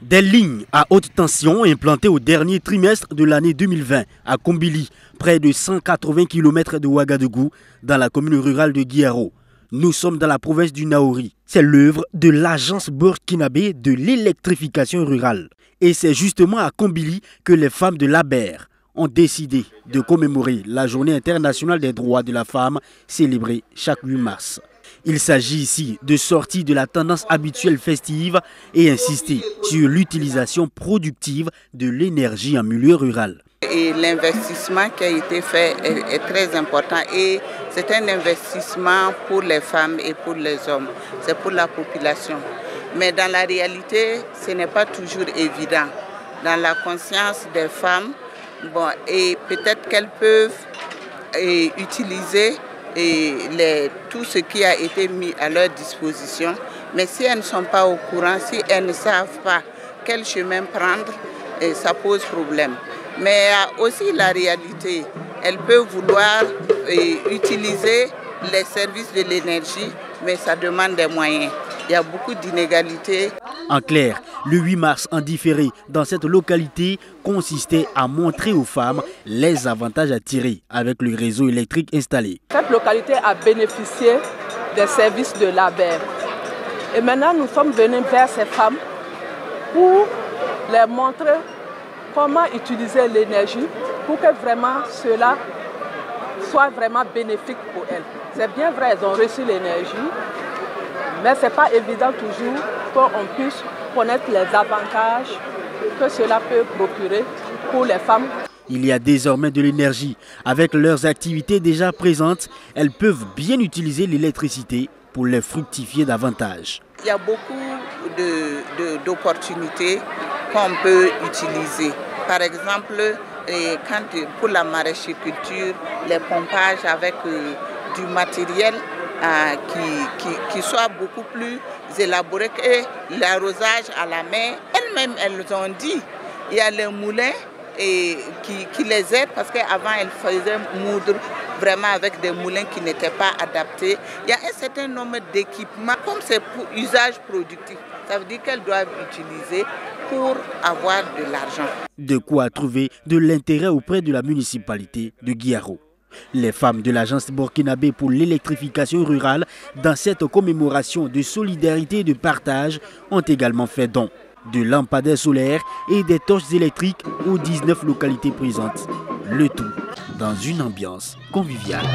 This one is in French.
Des lignes à haute tension implantées au dernier trimestre de l'année 2020 à Kombili, près de 180 km de Ouagadougou, dans la commune rurale de Guiaro. Nous sommes dans la province du Naouri. C'est l'œuvre de l'agence burkinabé de l'électrification rurale. Et c'est justement à Kombili que les femmes de l'ABER ont décidé de commémorer la journée internationale des droits de la femme, célébrée chaque 8 mars. Il s'agit ici de sortir de la tendance habituelle festive et insister sur l'utilisation productive de l'énergie en milieu rural. Et l'investissement qui a été fait est très important et c'est un investissement pour les femmes et pour les hommes, c'est pour la population. Mais dans la réalité, ce n'est pas toujours évident. Dans la conscience des femmes, et peut-être qu'elles peuvent utiliser tout ce qui a été mis à leur disposition, mais si elles ne sont pas au courant, si elles ne savent pas quel chemin prendre, ça pose problème. Mais aussi la réalité, elles peuvent vouloir utiliser les services de l'énergie, mais ça demande des moyens. Il y a beaucoup d'inégalités. En clair, le 8 mars en différé dans cette localité consistait à montrer aux femmes les avantages à tirer avec le réseau électrique installé. Cette localité a bénéficié des services de l'ABER. Et maintenant, nous sommes venus vers ces femmes pour leur montrer comment utiliser l'énergie pour que vraiment cela soit vraiment bénéfique pour elles. C'est bien vrai, elles ont reçu l'énergie, mais ce n'est pas évident toujours qu'on puisse connaître les avantages que cela peut procurer pour les femmes. Il y a désormais de l'énergie. Avec leurs activités déjà présentes, elles peuvent bien utiliser l'électricité pour les fructifier davantage. Il y a beaucoup d'opportunités qu'on peut utiliser. Par exemple, pour la maraîchiculture, les pompages avec du matériel qui soit beaucoup plus élaboré que l'arrosage à la main. Elles-mêmes, elles ont dit, il y a les moulins qui les aident parce qu'avant, elles faisaient moudre vraiment avec des moulins qui n'étaient pas adaptés. Il y a un certain nombre d'équipements, comme c'est pour usage productif. Ça veut dire qu'elles doivent utiliser pour avoir de l'argent. De quoi trouver de l'intérêt auprès de la municipalité de Guiaro. Les femmes de l'agence burkinabé pour l'électrification rurale, dans cette commémoration de solidarité et de partage, ont également fait don de lampadaires solaires et des torches électriques aux 19 localités présentes. Le tout dans une ambiance conviviale.